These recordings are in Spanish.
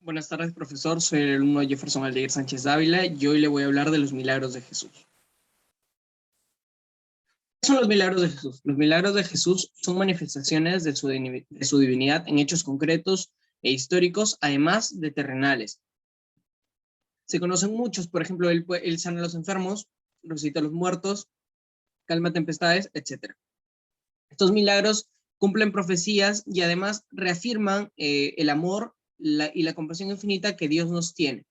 Buenas tardes, profesor. Soy el alumno Jefferson Aldeguer Sánchez Dávila y hoy le voy a hablar de los milagros de Jesús. ¿Qué son los milagros de Jesús? Los milagros de Jesús son manifestaciones de su divinidad en hechos concretos e históricos, además de terrenales. Se conocen muchos, por ejemplo, él sana a los enfermos, resucita a los muertos, calma tempestades, etc. Estos milagros cumplen profecías y además reafirman el amor y la compasión infinita que Dios nos tiene.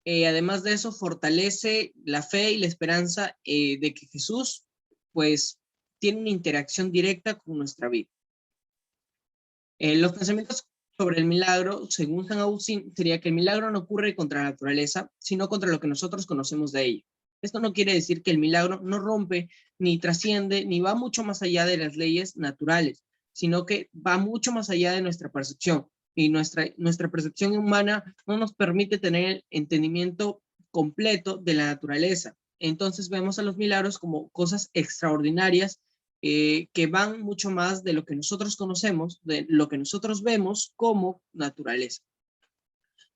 Además de eso, fortalece la fe y la esperanza de que Jesús, pues, tiene una interacción directa con nuestra vida. Los pensamientos sobre el milagro, según San Agustín, sería que el milagro no ocurre contra la naturaleza, sino contra lo que nosotros conocemos de ella. Esto no quiere decir que el milagro no rompe, ni trasciende, ni va mucho más allá de las leyes naturales, sino que va mucho más allá de nuestra percepción. Y nuestra percepción humana no nos permite tener el entendimiento completo de la naturaleza. Entonces vemos a los milagros como cosas extraordinarias que van mucho más de lo que nosotros conocemos, de lo que nosotros vemos como naturaleza.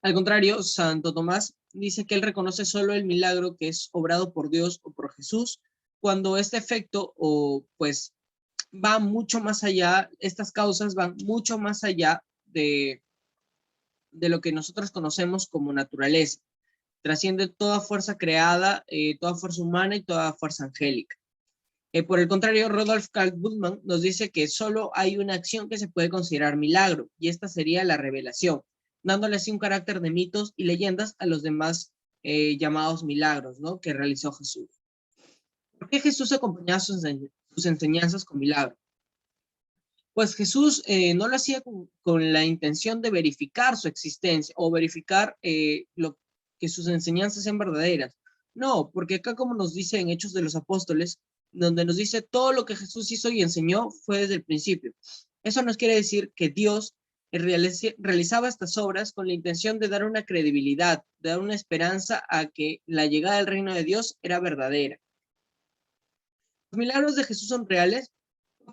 Al contrario, Santo Tomás dice que él reconoce solo el milagro que es obrado por Dios o por Jesús, cuando este efecto pues va mucho más allá, estas causas van mucho más allá de lo que nosotros conocemos como naturaleza. Trasciende toda fuerza creada, toda fuerza humana y toda fuerza angélica. Por el contrario, Rudolf Karl Bultmann nos dice que solo hay una acción que se puede considerar milagro, y esta sería la revelación, dándole así un carácter de mitos y leyendas a los demás llamados milagros, ¿no?, que realizó Jesús. ¿Por qué Jesús acompañaba sus enseñanzas con milagros? Pues Jesús no lo hacía con la intención de verificar su existencia o verificar que sus enseñanzas sean verdaderas. No, porque acá, como nos dice en Hechos de los Apóstoles, donde nos dice todo lo que Jesús hizo y enseñó fue desde el principio. Eso nos quiere decir que Dios realizaba estas obras con la intención de dar una credibilidad, de dar una esperanza a que la llegada del reino de Dios era verdadera. Los milagros de Jesús son reales.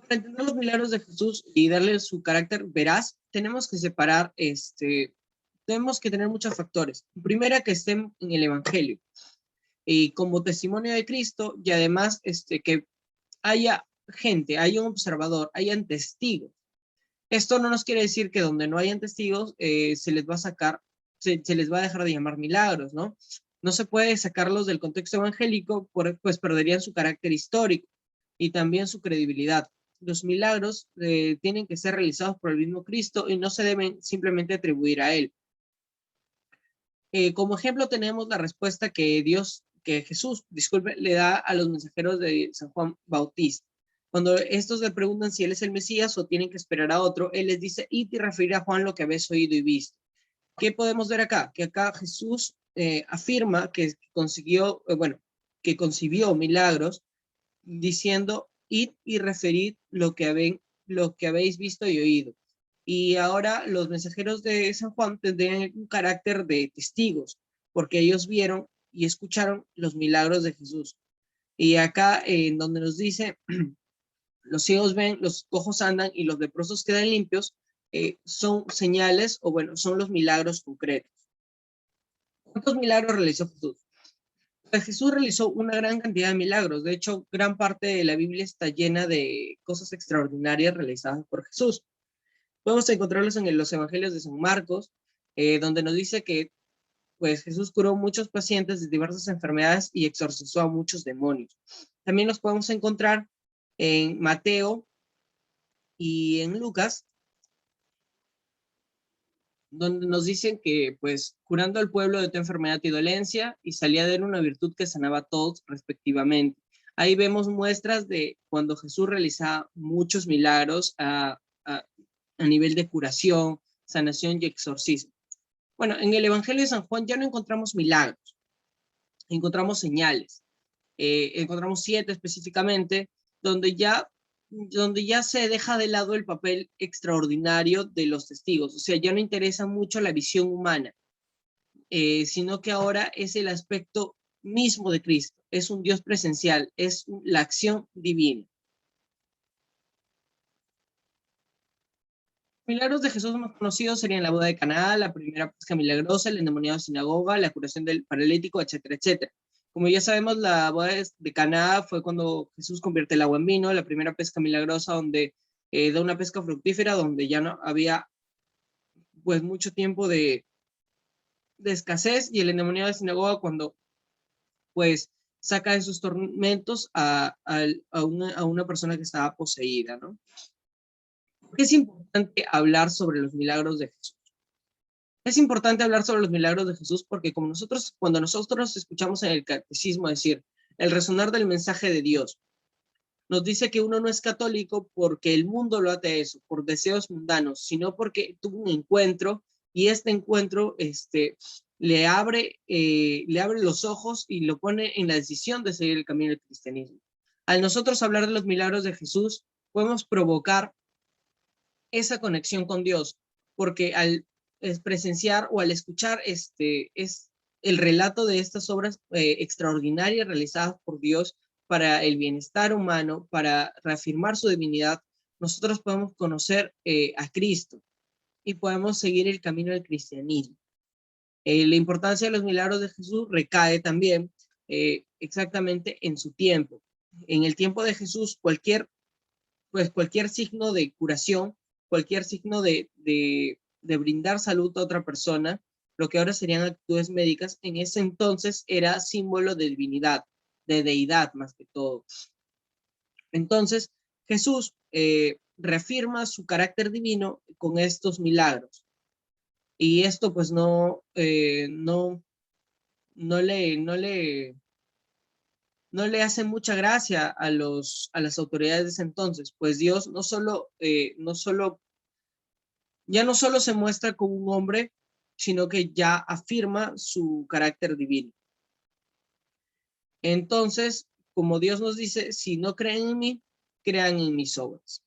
Para entender los milagros de Jesús y darle su carácter veraz, tenemos que separar, tenemos que tener muchos factores. Primera, que estén en el Evangelio y como testimonio de Cristo, y además que haya gente, haya un observador, hayan testigos. Esto no nos quiere decir que donde no hayan testigos se les va a sacar, se les va a dejar de llamar milagros, ¿no? No se puede sacarlos del contexto evangélico, pues perderían su carácter histórico y también su credibilidad. Los milagros tienen que ser realizados por el mismo Cristo y no se deben simplemente atribuir a él. Como ejemplo tenemos la respuesta que Jesús, disculpe, le da a los mensajeros de San Juan Bautista. Cuando estos le preguntan si él es el Mesías o tienen que esperar a otro, él les dice, id y referir a Juan lo que habéis oído y visto. ¿Qué podemos ver acá? Que acá Jesús afirma que consiguió, que concibió milagros diciendo, id y referid lo que habéis visto y oído. Y ahora los mensajeros de San Juan tendrían un carácter de testigos, porque ellos vieron y escucharon los milagros de Jesús. Y acá en donde nos dice, los ciegos ven, los cojos andan y los leprosos quedan limpios, son señales o son los milagros concretos. ¿Cuántos milagros realizó Jesús? Jesús realizó una gran cantidad de milagros. De hecho, gran parte de la Biblia está llena de cosas extraordinarias realizadas por Jesús. Podemos encontrarlos en los evangelios de San Marcos, donde nos dice que pues, Jesús curó muchos pacientes de diversas enfermedades y exorcizó a muchos demonios. También los podemos encontrar en Mateo y en Lucas, donde nos dicen que, pues, curando al pueblo de toda enfermedad y dolencia, y salía de él una virtud que sanaba a todos respectivamente. Ahí vemos muestras de cuando Jesús realizaba muchos milagros a nivel de curación, sanación y exorcismo. Bueno, en el Evangelio de San Juan ya no encontramos milagros, encontramos señales. Encontramos 7 específicamente, donde ya se deja de lado el papel extraordinario de los testigos. O sea, ya no interesa mucho la visión humana, sino que ahora es el aspecto mismo de Cristo. Es un Dios presencial, es la acción divina. milagros de Jesús más conocidos serían la boda de Caná, la primera pesca milagrosa, el endemoniado de sinagoga, la curación del paralítico, etcétera, etcétera. Como ya sabemos, la boda de Caná fue cuando Jesús convierte el agua en vino, la primera pesca milagrosa donde da una pesca fructífera, donde ya no había pues mucho tiempo de escasez, y el endemoniado de sinagoga cuando pues saca de sus tormentos a una persona que estaba poseída, ¿no? ¿Por qué es importante hablar sobre los milagros de Jesús? Es importante hablar sobre los milagros de Jesús porque cuando nosotros escuchamos en el catecismo decir el resonar del mensaje de Dios, nos dice que uno no es católico porque el mundo lo hace eso, por deseos mundanos, sino porque tuvo un encuentro y este encuentro le abre los ojos y lo pone en la decisión de seguir el camino del cristianismo. Al nosotros hablar de los milagros de Jesús, podemos provocar esa conexión con Dios, porque al presenciar o al escuchar es el relato de estas obras extraordinarias realizadas por Dios para el bienestar humano, para reafirmar su divinidad, nosotros podemos conocer a Cristo y podemos seguir el camino del cristianismo. La importancia de los milagros de Jesús recae también exactamente en su tiempo. En el tiempo de Jesús, cualquier signo de curación, cualquier signo de brindar salud a otra persona, lo que ahora serían actitudes médicas, en ese entonces era símbolo de divinidad, de deidad más que todo. Entonces, Jesús reafirma su carácter divino con estos milagros. Y esto pues no le hace mucha gracia a las autoridades de ese entonces, pues Dios ya no solo se muestra como un hombre, sino que ya afirma su carácter divino. Entonces, como Dios nos dice, si no creen en mí, crean en mis obras.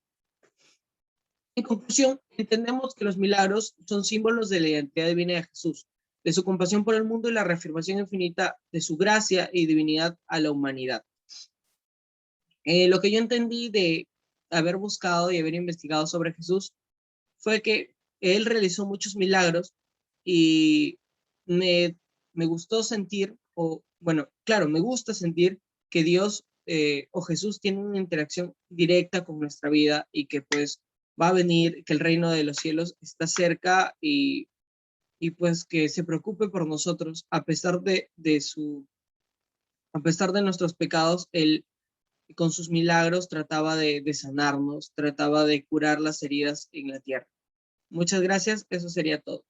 En conclusión, entendemos que los milagros son símbolos de la identidad divina de Jesús, de su compasión por el mundo y la reafirmación infinita de su gracia y divinidad a la humanidad. Lo que yo entendí de haber buscado y haber investigado sobre Jesús fue que él realizó muchos milagros y me gustó sentir, me gusta sentir que Dios o Jesús tiene una interacción directa con nuestra vida y que pues va a venir, que el reino de los cielos está cerca y pues que se preocupe por nosotros a pesar a pesar de nuestros pecados. Él con sus milagros trataba de sanarnos, trataba de curar las heridas en la tierra. Muchas gracias, eso sería todo.